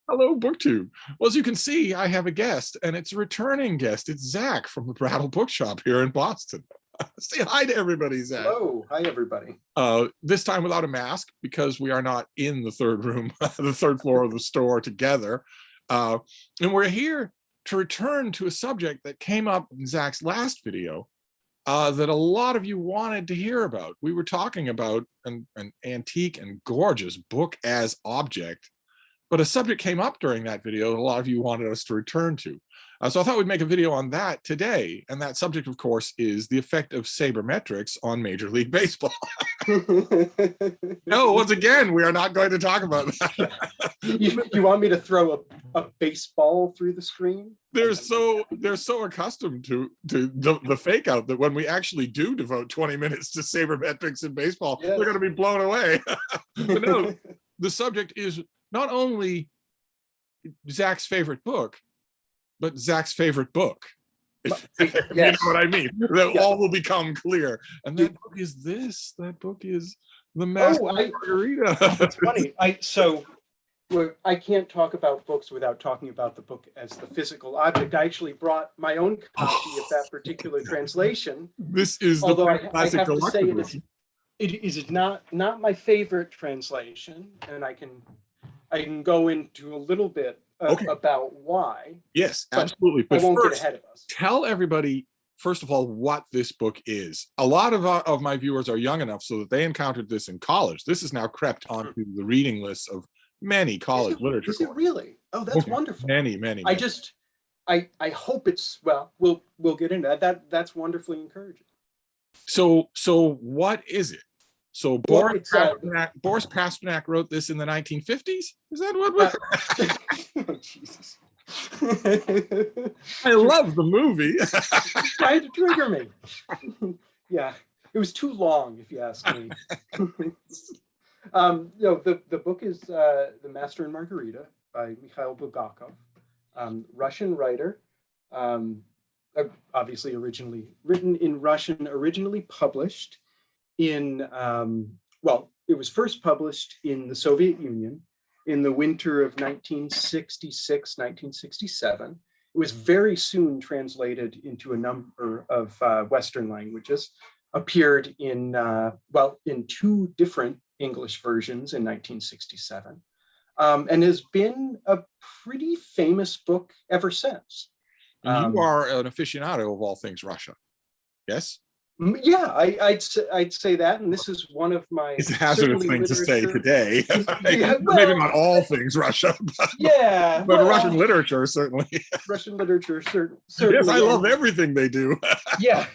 Hello, BookTube. Well, as you can see, I have a guest, and it's a returning guest. It's Zach from the Brattle Bookshop here in Boston. Say hi to everybody, Zach. Hello. Hi, everybody. This time without a mask, because we are not in the third room, the third floor of the store together. And we're here to return to a subject that came up in Zach's last video that a lot of you wanted to hear about. We were talking about an antique and gorgeous book as object, but a subject came up during that video that a lot of you wanted us to return to. So I thought we'd make a video on that today. And that subject, of course, is the effect of sabermetrics on Major League Baseball. No, once again, we are not going to talk about that. You want me to throw a baseball through the screen? They're so accustomed to the fake out that when we actually do devote 20 minutes to sabermetrics in baseball, yes, they're going to be blown away. But no, the subject is not only Zach's favorite book, but Zach's favorite book. If yes, you know what I mean. That yes, all will become clear. And that book is this. That book is The Master Margarita. That's funny. I can't talk about books without talking about the book as the physical object. I actually brought my own copy of that particular translation. This is although I have to say it is not my favorite translation, and I can go into a little bit about why. Yes, absolutely. But I won't first, get ahead of us. Tell everybody, first of all, what this book is. A lot of my viewers are young enough so that they encountered this in college. This has now crept onto the reading list of many college literature. Is it really? Oh, that's wonderful. Many. I hope it's, well, we'll get into that. That's wonderfully encouraging. So what is it? So Boris Pasternak wrote this in the 1950s? Is that what? Oh, Jesus. I love the movie. Trying to trigger me. Yeah, it was too long, if you ask me. The book is The Master and Margarita by Mikhail Bulgakov, Russian writer, obviously originally written in Russian, originally published in, it was first published in the Soviet Union in the winter of 1966, 1967. It was very soon translated into a number of Western languages, appeared in, in two different English versions in 1967, and has been a pretty famous book ever since. You are an aficionado of all things Russia, yes? Yeah, I'd say that, and this is one of my. It's a hazardous thing to say today. Yeah, well, maybe not all things Russia, but Russian literature certainly. Russian literature certainly. Yes, I love everything they do. Yeah,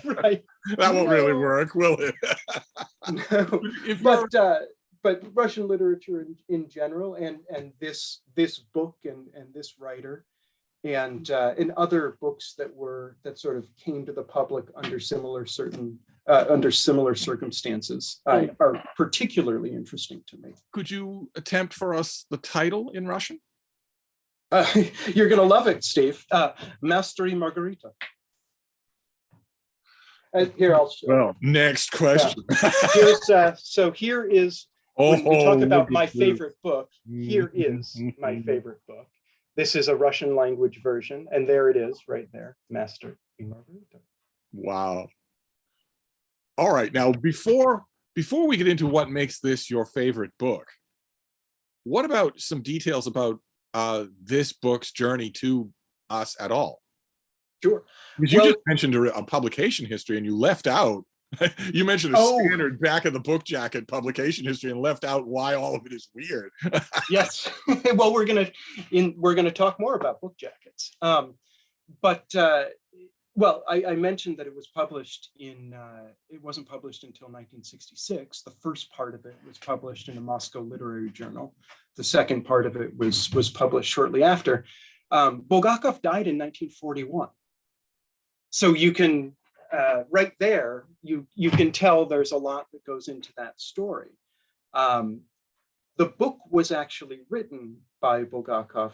right. That won't really work, will it? No. But Russian literature in general, and this book and this writer, and other books that sort of came to the public under similar circumstances are particularly interesting to me. Could you attempt for us the title in Russian? You're gonna love it, Steve. Master and Margarita. Here, I'll show. Well, next question. So here is, when we talk about my favorite book, here is my favorite book. This is a Russian language version, and there it is right there, Master and Margarita. Wow. All right, now before we get into what makes this your favorite book, what about some details about this book's journey to us at all? Sure. Because you just mentioned a publication history and you left out, you mentioned a standard back of the book jacket publication history and left out why all of it is weird. Yes. Well, we're gonna talk more about book jackets. I mentioned that it was published in, it wasn't published until 1966. The first part of it was published in a Moscow literary journal. The second part of it was published shortly after. Bulgakov died in 1941. So you can, right there, you can tell there's a lot that goes into that story. The book was actually written by Bulgakov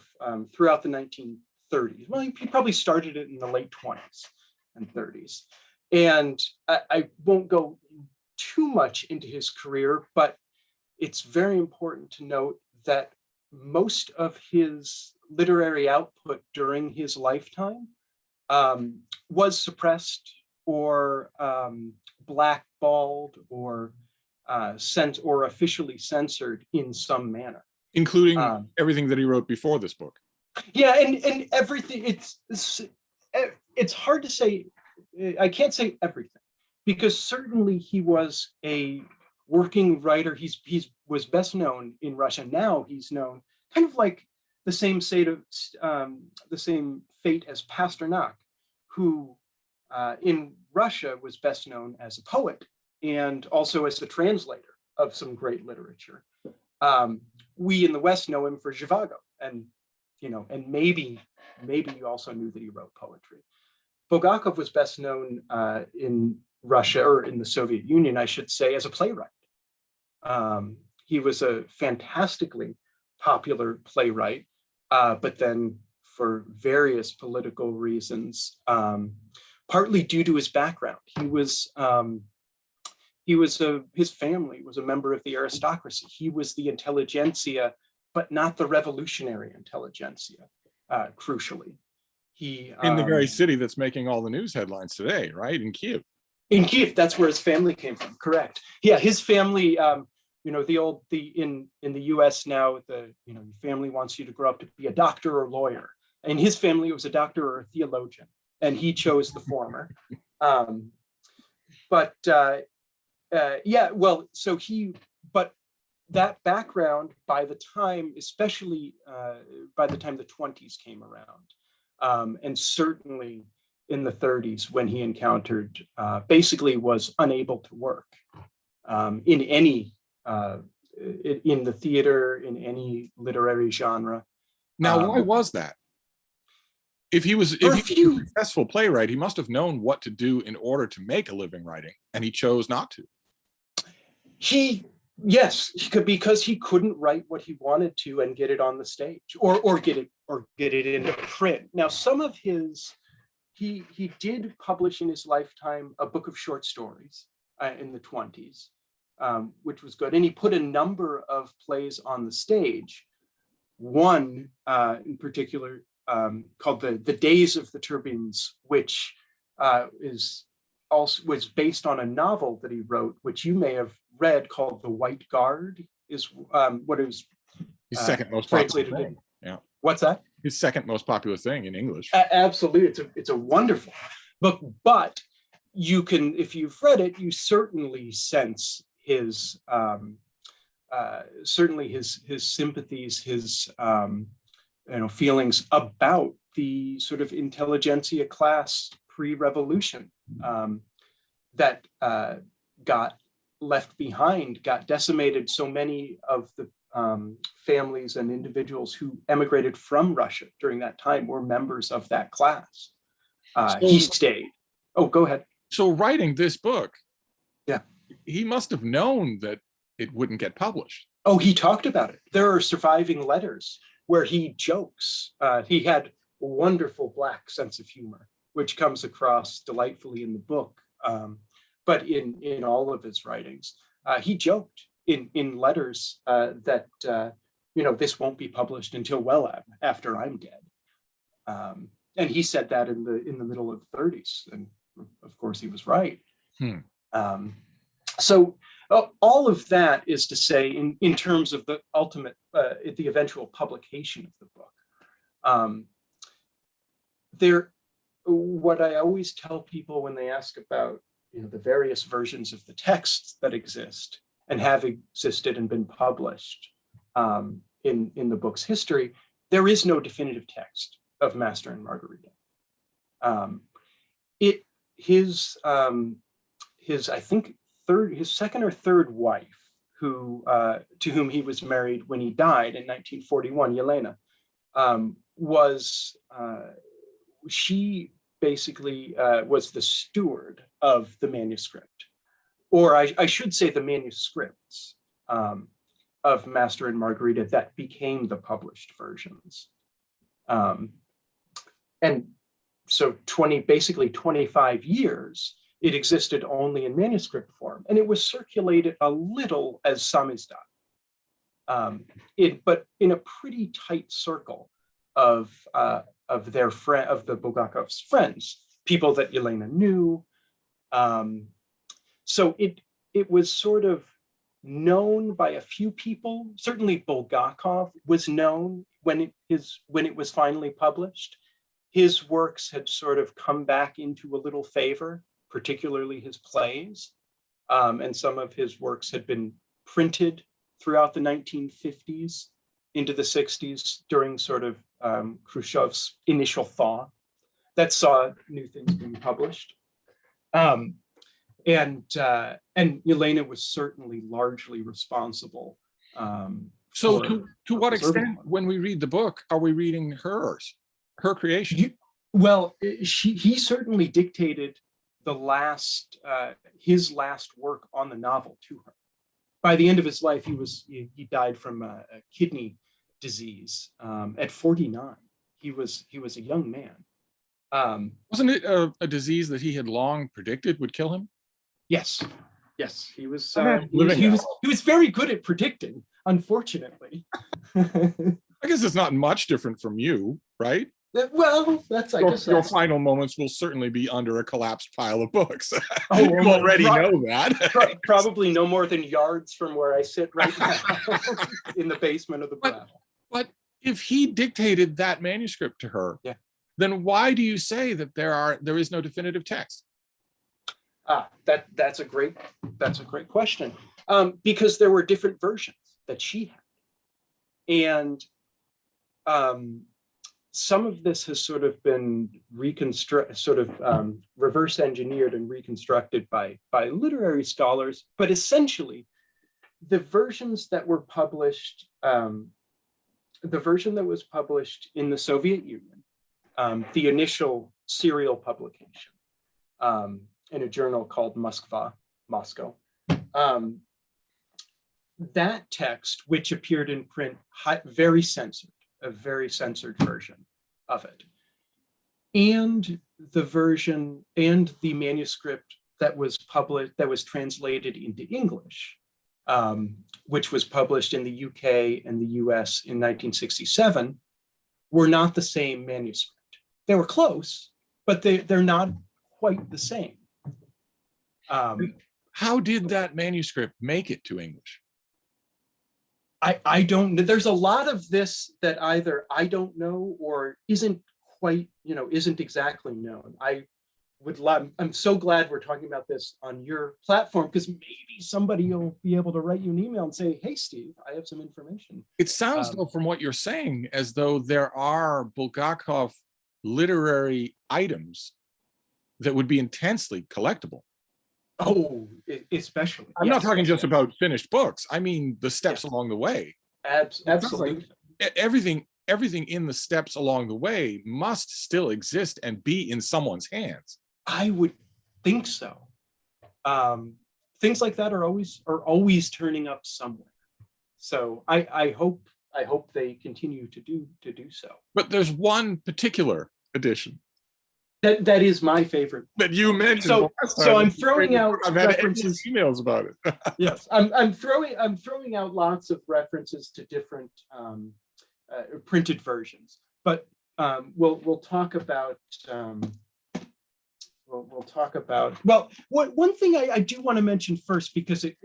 throughout the 1930s. Well, he probably started it in the late 20s and 30s. And I won't go too much into his career, but it's very important to note that most of his literary output during his lifetime was suppressed or blackballed or sent or officially censored in some manner, including everything that he wrote before this book. Yeah, and everything. It's hard to say. I can't say everything, because certainly he was a working writer. He was best known in Russia. Now he's known kind of like the same fate as Pasternak, who in Russia was best known as a poet and also as a translator of some great literature. We in the West know him for Zhivago, and maybe you also knew that he wrote poetry. Bulgakov was best known in Russia, or in the Soviet Union, I should say, as a playwright. He was a fantastically popular playwright, but then for various political reasons, partly due to his background, his family was a member of the aristocracy. He was the intelligentsia, but not the revolutionary intelligentsia, crucially. In the very city that's making all the news headlines today, right? In Kiev. In Kiev, that's where his family came from, correct. Yeah, his family, in the US now, your family wants you to grow up to be a doctor or lawyer. In his family, it was a doctor or a theologian, and he chose the former. But that background, by the time, especially by the time the 20s came around, and certainly in the 30s, when he encountered, basically was unable to work in any, in the theater, in any literary genre. Now, why was that? If he was a successful playwright, he must have known what to do in order to make a living writing, and he chose not to. Yes, because he couldn't write what he wanted to and get it on the stage, or get it into print. Now, some of his, he did publish in his lifetime a book of short stories in the 20s, which was good, and he put a number of plays on the stage. One in particular, called the Days of the Turbines, which was based on a novel that he wrote, which you may have read, called The White Guard, is what it was his second most popular thing. Yeah. What's that? His second most popular thing in English. Absolutely, it's a wonderful book. But you can, if you've read it, you certainly sense his sympathies, his feelings about the sort of intelligentsia class pre-revolution that got left behind, got decimated. So many of the families and individuals who emigrated from Russia during that time were members of that class. He stayed. Oh, go ahead. So writing this book, yeah, he must have known that it wouldn't get published. Oh, he talked about it. There are surviving letters where he jokes. He had a wonderful Black sense of humor, which comes across delightfully in the book. But in all of his writings, he joked in letters that this won't be published until well after I'm dead. And he said that in the middle of the 30s, and of course he was right. So all of that is to say, in terms of the ultimate, the eventual publication of the book. What I always tell people when they ask about the various versions of the texts that exist and have existed and been published in the book's history, there is no definitive text of Master and Margarita. His I think his second or third wife, to whom he was married when he died in 1941, Yelena, she basically was the steward of the manuscript, or I should say the manuscripts of Master and Margarita that became the published versions. And so basically 25 years, it existed only in manuscript form, and it was circulated a little as samizdat. But in a pretty tight circle of their friend, of the Bulgakov's friends, people that Yelena knew. So it was sort of known by a few people. Certainly Bulgakov was known when it was finally published. His works had sort of come back into a little favor, particularly his plays. And some of his works had been printed throughout the 1950s into the 60s during sort of Khrushchev's initial thaw that saw new things being published. And Yelena was certainly largely responsible. So to what extent, when we read the book, are we reading her creation? He certainly dictated his last work on the novel to her. By the end of his life, he died from a kidney disease at 49. He was a young man. Wasn't it a disease that he had long predicted would kill him? Yes, he was. He was very good at predicting. Unfortunately, I guess it's not much different from you, right? Well, your final moments will certainly be under a collapsed pile of books. You already know that. Probably no more than yards from where I sit right now in the basement of the Brattle. But if he dictated that manuscript to her, then why do you say that there is no definitive text? That's a great question. Because there were different versions that she had, and some of this has sort of been reverse engineered and reconstructed by literary scholars. But essentially, the versions that were published, the version that was published in the Soviet Union, the initial serial publication in a journal called Moscow. That text, which appeared in print, very censored, a very censored version of it, and the version and the manuscript that was published, that was translated into English, which was published in the UK and the US in 1967, were not the same manuscript. They were close, but they're not quite the same. How did that manuscript make it to English? I don't know. There's a lot of this that either I don't know or isn't quite, isn't exactly known. I'm so glad we're talking about this on your platform, because maybe somebody will be able to write you an email and say, hey, Steve, I have some information. It sounds though, from what you're saying, as though there are Bulgakov literary items that would be intensely collectible. Oh, especially. I'm not talking just about finished books. I mean, the steps along the way. Absolutely. Like everything in the steps along the way must still exist and be in someone's hands. I would think so. Things like that are always turning up somewhere. So I hope they continue to do so. But there's one particular edition that is my favorite that you mentioned. So I'm throwing out references. Emails about it. Yes, I'm throwing out lots of references to different printed versions. But we'll talk about. We'll talk about. Well, one thing I do want to mention first, because it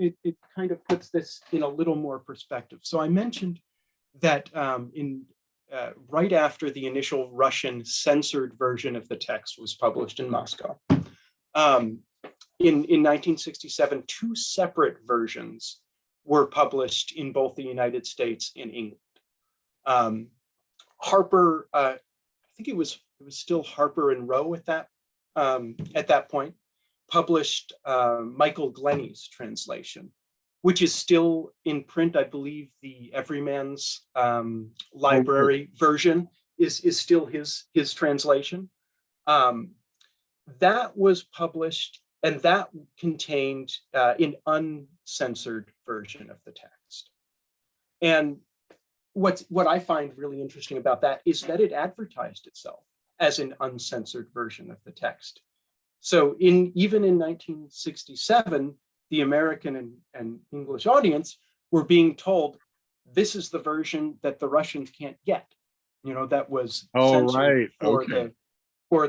kind of puts this in a little more perspective. So I mentioned that right after the initial Russian censored version of the text was published in Moscow, in 1967, two separate versions were published in both the United States and England. Harper, I think it was still Harper and Row at that point, published Michael Glenny's translation, which is still in print. I believe the Everyman's Library version is still his translation. That was published, and that contained an uncensored version of the text. And what I find really interesting about that is that it advertised itself as an uncensored version of the text. So even in 1967, the American and English audience were being told, this is the version that the Russians can't get, that was Oh, censored right. for Okay.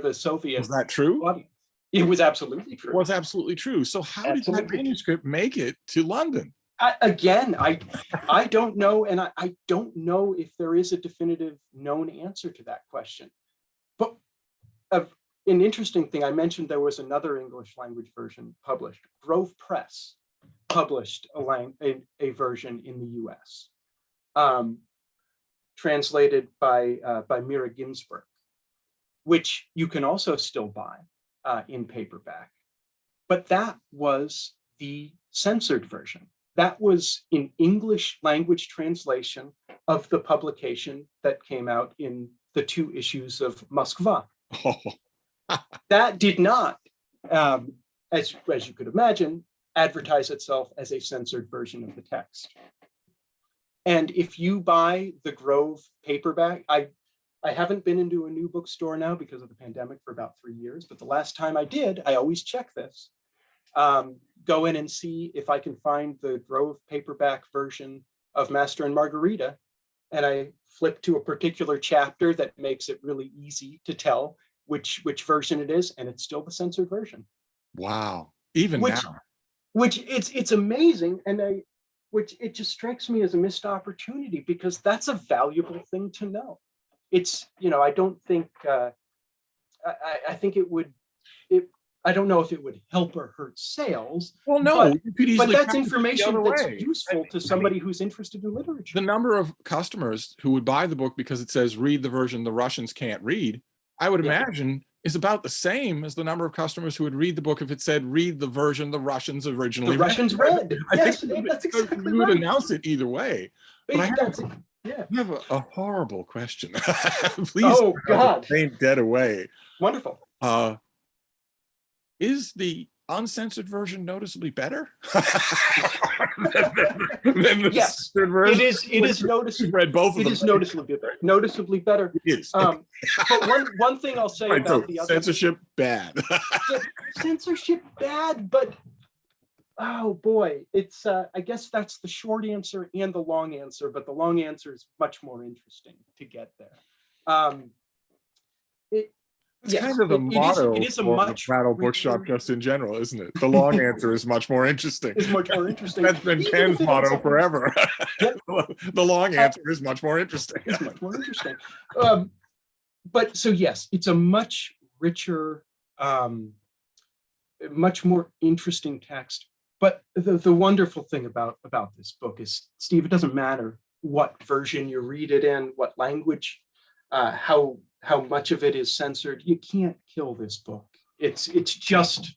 the Soviet Was that true? audience. It was absolutely It true. was absolutely true. So how did that Absolutely. manuscript make it to London? I don't know, and I don't know if there is a definitive known answer to that question. But an interesting thing, I mentioned there was another English language version published. Grove Press published a version in the US, translated by Mira Ginsburg, which you can also still buy in paperback. But that was the censored version. That was an English language translation of the publication that came out in the 2 issues of Moskva. Oh. That did not, as you could imagine, advertise itself as a censored version of the text. And if you buy the Grove paperback, I haven't been into a new bookstore now because of the pandemic for about 3 years, but the last time I did, I always check this. Go in and see if I can find the Grove paperback version of Master and Margarita, and I flip to a particular chapter that makes it really easy to tell which version it is, and it's still the censored version. Wow. Even now. Which it's amazing, and which it just strikes me as a missed opportunity, because that's a valuable thing to know. It's, I don't think I think I don't know if it would help or hurt sales. Well, no, you could easily, but that's information that's useful to somebody who's interested in literature. The number of customers who would buy the book because it says read the version the Russians can't read, I would imagine is about the same as the number of customers who would read the book if it said read the version the Russians originally read. Yes, that's exactly right. You would announce it either way. But I have a horrible question. Please, oh God, ain't dead away. Wonderful. Is the uncensored version noticeably better than the yes, version? It is noticeably. Read both of them. It is noticeably better. It is. But one thing I'll say about the other censorship bad. Censorship bad, but oh boy, it's I guess that's the short answer and the long answer, but the long answer is much more interesting to get there. It's kind of the motto it is a for much the Brattle Bookshop just in general, isn't it? The long answer is much more interesting. It's much more interesting. That's been Ken's motto forever. Yep. The long answer is much more interesting. It's much more interesting. But so yes, it's a much richer, much more interesting text. But the wonderful thing about this book is, Steve, it doesn't matter what version you read it in, what language, how much of it is censored. You can't kill this book. It's just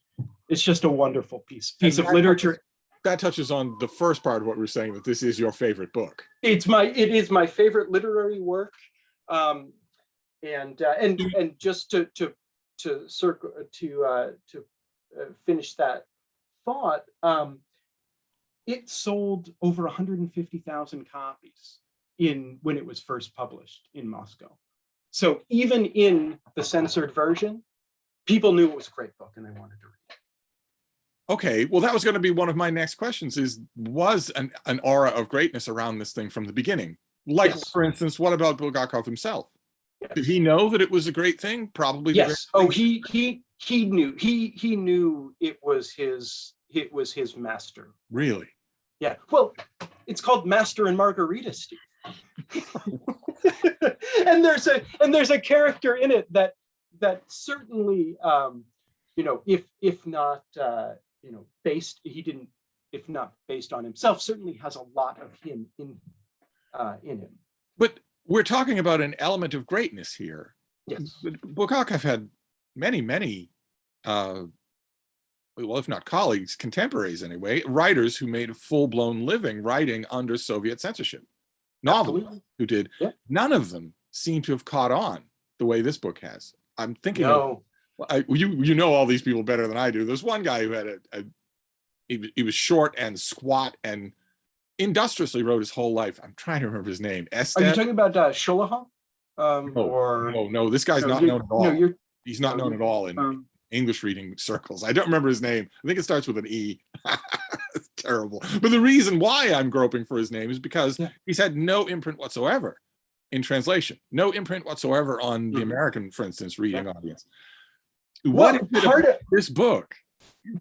a wonderful piece of literature. That touches on the first part of what we're saying, that this is your favorite book. It is my favorite literary work, and just to finish that thought, it sold over 150,000 copies when it was first published in Moscow. So even in the censored version, people knew it was a great book and they wanted to read it. Okay, well, that was going to be one of my next questions, was an aura of greatness around this thing from the beginning? Like, yes. For instance, what about Bulgakov himself? Yes. Did he know that it was a great thing? Probably. Yes. Oh, he knew. He knew it was his master. Really? Yeah. Well, it's called Master and Margarita, Steve. and there's a character in it that certainly if not based on himself, certainly has a lot of him in him. But we're talking about an element of greatness here. Yes. Bulgakov had many well, if not colleagues, contemporaries anyway, writers who made a full-blown living writing under Soviet censorship. Novelists who did. Yeah. None of them seem to have caught on the way this book has. I'm thinking you know all these people better than I do. There's one guy who had he was short and squat and industriously wrote his whole life. I'm trying to remember his name. Are you talking about Sholokov? No, this guy's not known at all. He's not known at all in English reading circles. I don't remember his name. I think it starts with an E. terrible. But the reason why I'm groping for his name is because Yeah. he's had no imprint whatsoever in translation, no imprint whatsoever on the American, for instance, reading audience. What is it about this book?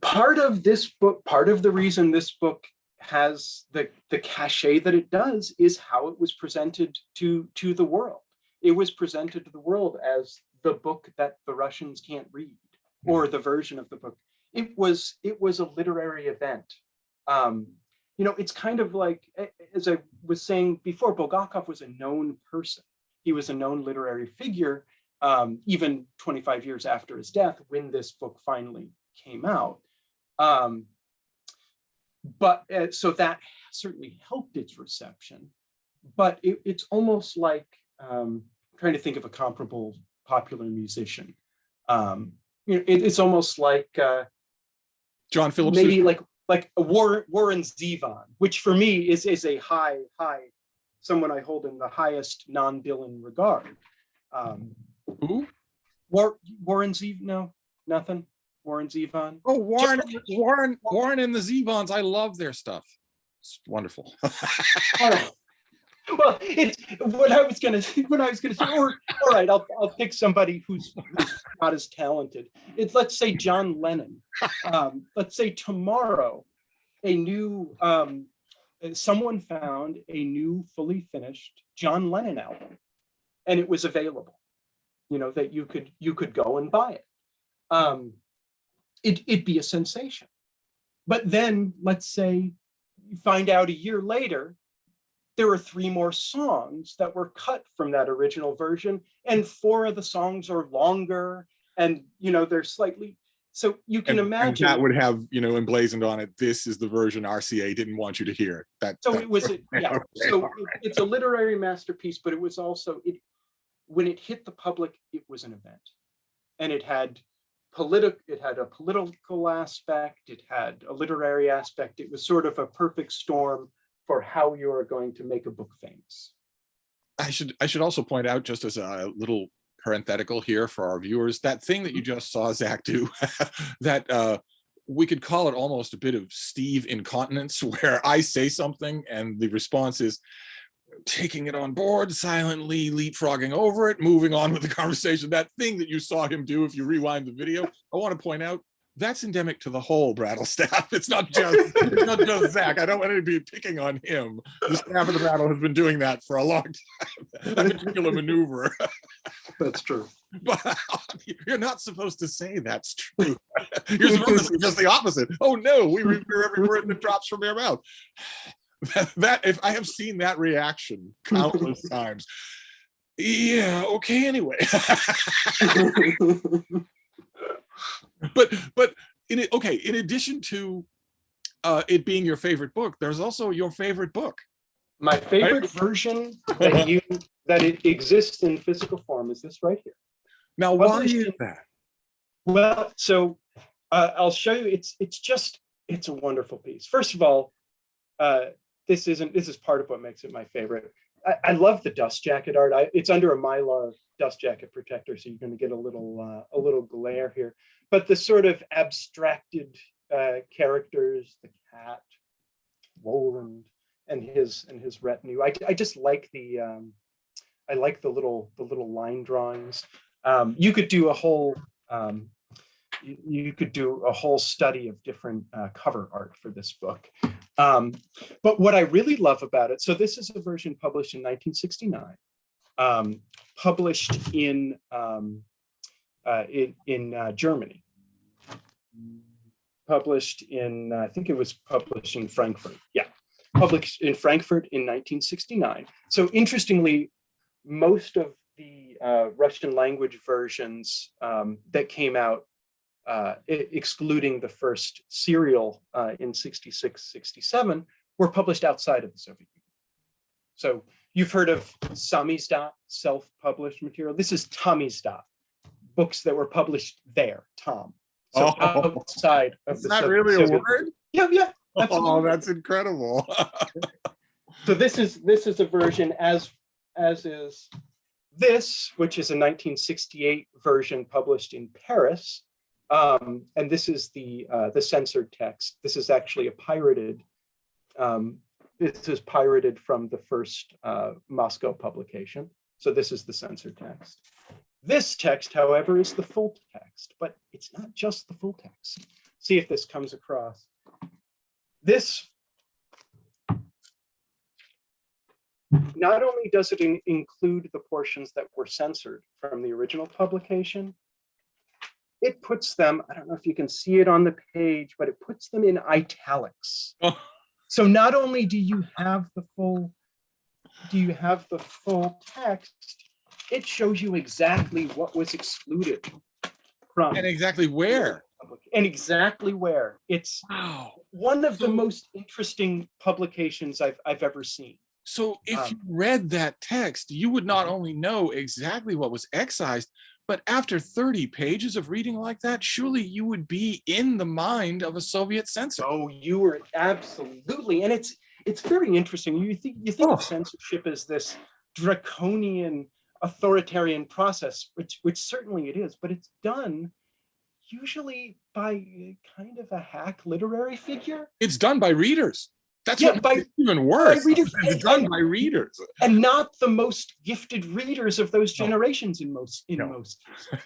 Part of this book, part of the reason this book has the cachet that it does is how it was presented to the world. It was presented to the world as the book that the Russians can't read, or the version of the book. It was a literary event. It's kind of like, as I was saying before, Bulgakov was a known person. He was a known literary figure, even 25 years after his death, when this book finally came out. So that certainly helped its reception. But it's almost like, trying to think of a comparable popular musician. It's almost like John Phillips, maybe like Warren Zevon, which for me is a high someone I hold in the highest non-Dylan regard. who? Warren Zevon? No, nothing. Warren Zevon. Oh, Warren and the Zevons. I love their stuff. It's wonderful. Well, it's what I was gonna say. All right, I'll pick somebody who's not as talented. Let's say John Lennon. Let's say tomorrow, someone found a new fully finished John Lennon album, and it was available. That you could go and buy it. It'd be a sensation. But then let's say you find out a year later, there are 3 more songs that were cut from that original version, and 4 of the songs are longer, and they're slightly, so you can imagine that would have emblazoned on it, this is the version RCA didn't want you to hear. It was it's a literary masterpiece, but it was also, when it hit the public, it was an event, and it had a political aspect, it had a literary aspect. It was sort of a perfect storm for how you are going to make a book famous. I should also point out, just as a little parenthetical here for our viewers, that thing that you just saw Zach do, that we could call it almost a bit of Steve incontinence, where I say something and the response is taking it on board, silently leapfrogging over it, moving on with the conversation. That thing that you saw him do, if you rewind the video, I want to point out, that's endemic to the whole Brattle staff. It's not just Zach. I don't want to be picking on him. The staff of the Brattle has been doing that for a long time. That particular maneuver. That's true. But you're not supposed to say that's true. You're supposed to say just the opposite. Oh no, we revere every word that drops from your mouth. That if I have seen that reaction countless times. Yeah, okay, anyway. But in addition to it being your favorite book, there's also your favorite book. My favorite version that it exists in physical form is this right here. Now, why is that? Well, so I'll show you. It's a wonderful piece. First of all, this is part of what makes it my favorite. I love the dust jacket art. It's under a Mylar dust jacket protector, so you're going to get a little glare here. But the sort of abstracted characters, the cat, Roland, and his retinue. I just like the little line drawings. You could do a whole study of different cover art for this book. But what I really love about it, so this is a version published in 1969, published in Germany, published in, I think it was published in Frankfurt. Yeah, published in Frankfurt in 1969. So interestingly, most of the Russian language versions that came out, excluding the first serial in 66, 67, were published outside of the Soviet Union. So you've heard of samizdat, self-published material. This is tamizdat, books that were published there, Tom. So outside of the Soviet Union. Is that really a word? Yeah. Absolutely. Oh, that's incredible. So this is a version as is this, which is a 1968 version published in Paris. And this is the censored text. This is actually a pirated This is pirated from the first Moscow publication. So this is the censored text. This text, however, is the full text, but it's not just the full text. See if this comes across. This, not only does it include the portions that were censored from the original publication, it puts them, I don't know if you can see it on the page, but it puts them in italics. Oh. So not only do you have the full text, it shows you exactly what was excluded from. And exactly where. And exactly where. It's one of the most interesting publications I've ever seen. So if you read that text, you would not only know exactly what was excised, but after 30 pages of reading like that, surely you would be in the mind of a Soviet censor. Oh, you were absolutely. And it's very interesting. You think of censorship as this draconian authoritarian process, which certainly it is, but it's done usually by kind of a hack literary figure. It's done by readers. That's what makes it even worse. It's done by readers. And not the most gifted readers of those generations in most cases.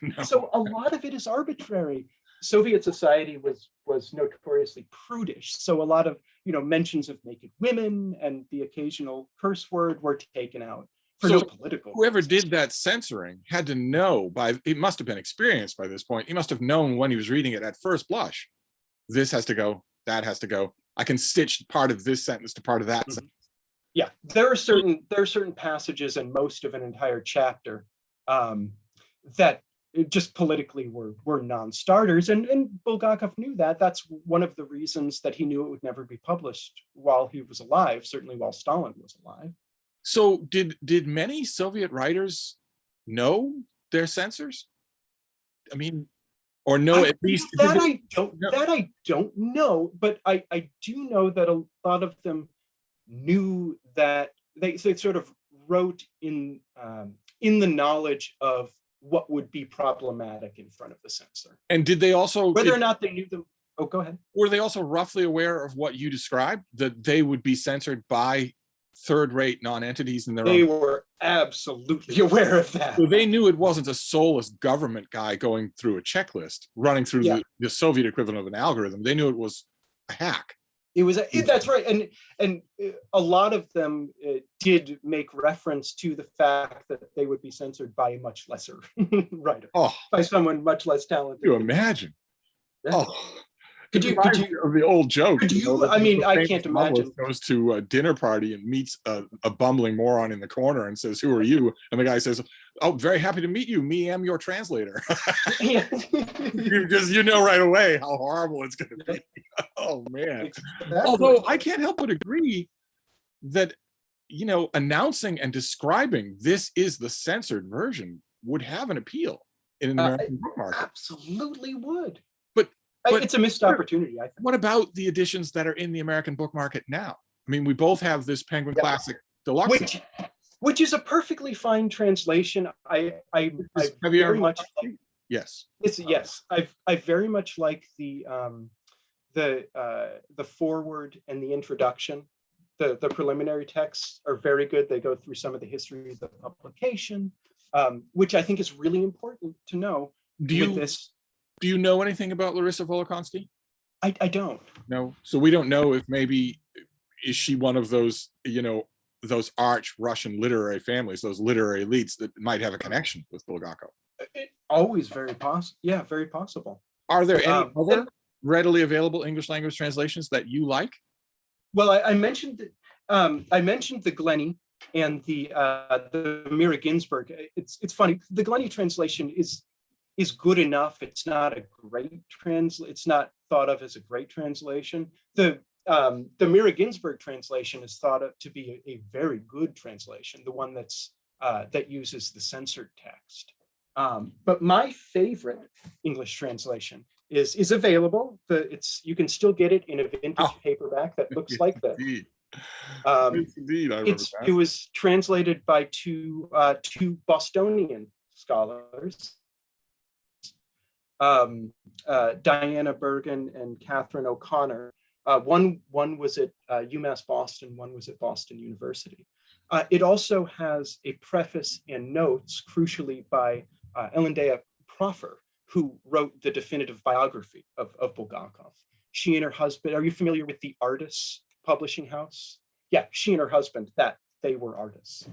No. So a lot of it is arbitrary. Soviet society was notoriously prudish. So a lot of mentions of naked women and the occasional curse word were taken out. For no political whoever did that censoring had to know it must have been experienced by this point. He must have known when he was reading it at first blush, this has to go, that has to go. I can stitch part of this sentence to part of that sentence. Yeah, there are certain passages in most of an entire chapter that just politically were non-starters, and Bulgakov knew that. That's one of the reasons that he knew it would never be published while he was alive, certainly while Stalin was alive. So did many Soviet writers know their censors? I mean, or know at least that I don't know, but I do know that a lot of them knew that they sort of wrote in the knowledge of what would be problematic in front of the censor. And did they also, whether or not they knew them? Oh, go ahead. Were they also roughly aware of what you described, that they would be censored by third-rate non-entities in their own? They were absolutely aware of that. So they knew it wasn't a soulless government guy going through a checklist, running through the Soviet equivalent of an algorithm. They knew it was a hack. It was that's right, and a lot of them did make reference to the fact that they would be censored by a much lesser writer, by someone much less talented. Can you imagine? Yeah. Could you of the old joke? I mean, I can't imagine. Goes to a dinner party and meets a bumbling moron in the corner and says, "Who are you?" And the guy says, "Oh, very happy to meet you. Me am your translator." Because you know right away how horrible it's going to be. Oh man! Exactly. Although I can't help but agree that announcing and describing this is the censored version would have an appeal in an American book market. Absolutely would. But it's a missed opportunity, I think. What about the editions that are in the American book market now? I mean, we both have this Penguin Classic Deluxe, which is a perfectly fine translation. I very much like. Yes. Yes. I very much like the foreword and the introduction. The preliminary texts are very good. They go through some of the history of the publication, which I think is really important to know. Do you know anything about Larissa Volokhonsky? I don't. No. So we don't know if maybe, is she one of those, those arch Russian literary families, those literary elites that might have a connection with Bulgakov? Always very possible. Yeah, very possible. Are there any other readily available English language translations that you like? Well, I mentioned the Glennie and the Mira Ginsburg. It's funny. The Glennie translation is good enough. It's not a great it's not thought of as a great translation. The Mira Ginsburg translation is thought of to be a very good translation, the one that uses the censored text. But my favorite English translation is available. You can still get it in a vintage paperback that looks like this. Indeed, I remember that. It was translated by two Bostonian scholars, Diana Bergen and Catherine O'Connor. One was at UMass Boston, one was at Boston University. It also has a preface and notes, crucially by Elendea Proffer, who wrote the definitive biography of Bulgakov. She and her husband, are you familiar with the Artists publishing house? Yeah, she and her husband, they were artists.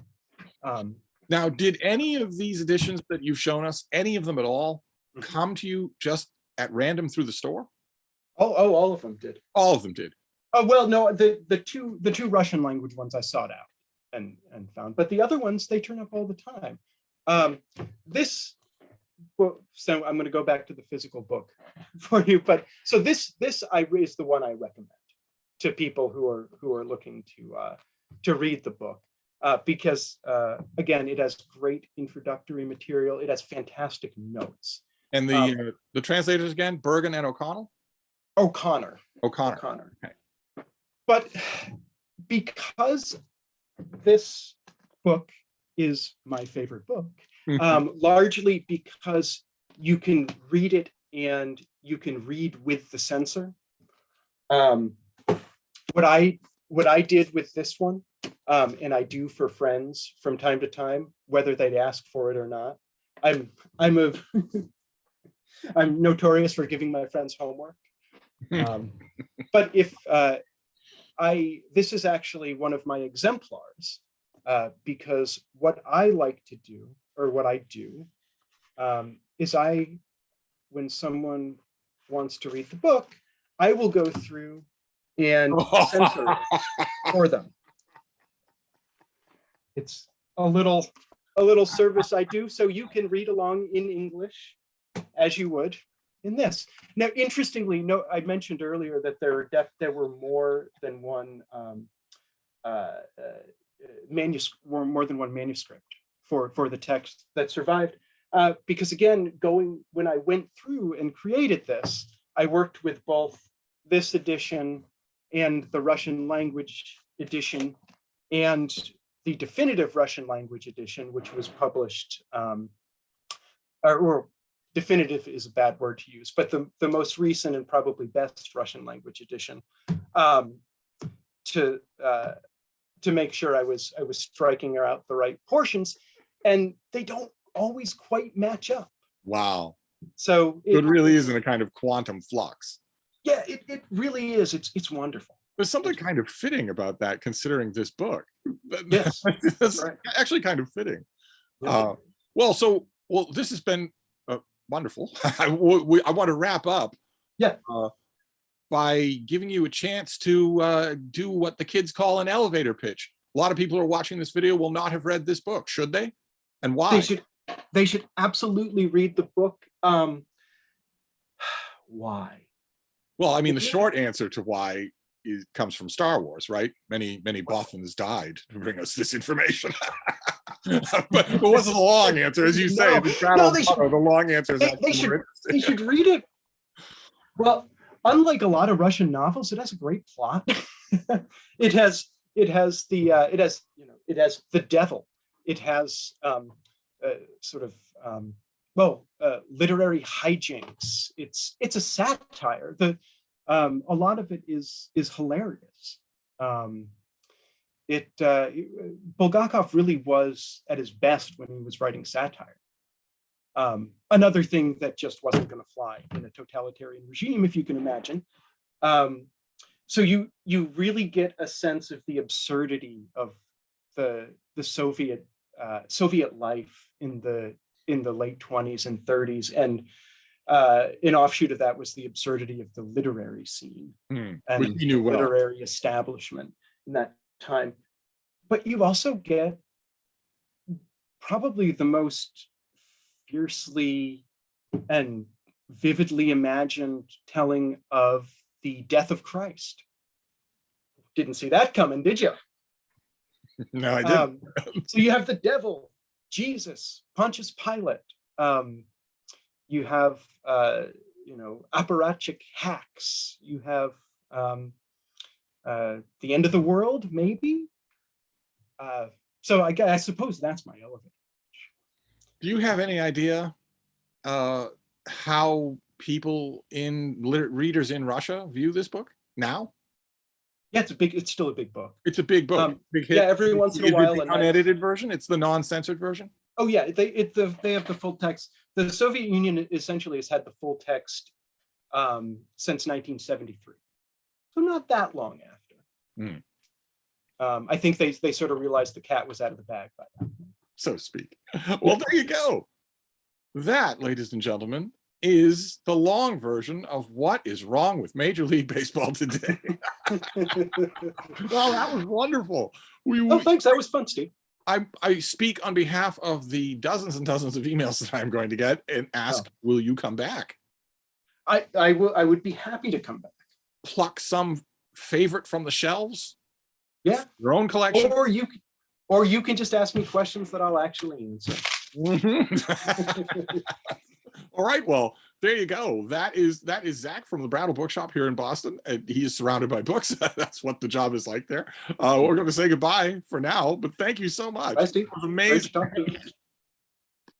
Now, did any of these editions that you've shown us, any of them at all, come to you just at random through the store? Oh, all of them did. All of them did. Oh, well, no, the two Russian language ones I sought out and found, but the other ones, they turn up all the time. So I'm going to go back to the physical book for you, but so this is the one I recommend to people who are looking to read the book, because again, it has great introductory material. It has fantastic notes. And the translators again, Bergen and O'Connell? O'Connor. Okay. But because this book is my favorite book, largely because you can read it and you can read with the censor. What I did with this one, and I do for friends from time to time, whether they'd ask for it or not. I'm notorious for giving my friends homework. But if this is actually one of my exemplars, because what I like to do, or what I do, is when someone wants to read the book, I will go through and censor it for them. It's a little service I do, so you can read along in English as you would in this. Now, interestingly, I mentioned earlier that there were more than one manuscript for the text that survived, because again, when I went through and created this, I worked with both this edition and the Russian language edition and the definitive Russian language edition, which was published, or definitive is a bad word to use, but the most recent and probably best Russian language edition, to make sure I was striking out the right portions, and they don't always quite match up. Wow. So it really is in a kind of quantum flux. Yeah, it really is. It's wonderful. There's something kind of fitting about that, considering this book. Yes, that's right. Actually kind of fitting. Yeah. Well, this has been wonderful. I want to wrap up. Yeah. By giving you a chance to do what the kids call an elevator pitch. A lot of people who are watching this video will not have read this book, should they? And why? They should absolutely read the book. Why? Well, I mean, the short answer to why comes from Star Wars, right? Many Bothans died to bring us this information. but what's the long answer? As you say, the long answer is they should read it. Well, unlike a lot of Russian novels, it has a great plot. it has the devil. It has literary hijinks. It's a satire. A lot of it is hilarious. Bulgakov really was at his best when he was writing satire. Another thing that just wasn't going to fly in a totalitarian regime, if you can imagine. So you really get a sense of the absurdity of the Soviet life in the late 20s and 30s, and an offshoot of that was the absurdity of the literary scene and the literary establishment in that time. But you also get probably the most fiercely and vividly imagined telling of the death of Christ. Didn't see that coming, did you? No, I didn't. So you have the devil, Jesus, Pontius Pilate. You have apparatchik hacks. You have the end of the world, maybe. So I suppose that's my elevator. Do you have any idea how people readers in Russia view this book now? Yeah, it's still a big book. It's a big book. Big hit. Yeah, every once in a while, the unedited version. It's the non-censored version. Oh yeah, they have the full text. The Soviet Union essentially has had the full text since 1973, so not that long after. I think they sort of realized the cat was out of the bag by that point. So to speak. Well, there you go. That, ladies and gentlemen, is the long version of what is wrong with Major League Baseball today. Well, that was wonderful. Oh, thanks. That was fun, Steve. I speak on behalf of the dozens and dozens of emails that I'm going to get and ask, will you come back? I would be happy to come back. Pluck some favorite from the shelves. Yeah. Your own collection. Or you can just ask me questions that I'll actually answer. All right, well, there you go. That is Zach from the Brattle Bookshop here in Boston, and he is surrounded by books. That's what the job is like there. We're going to say goodbye for now, but thank you so much. Bye, Steve. It was amazing.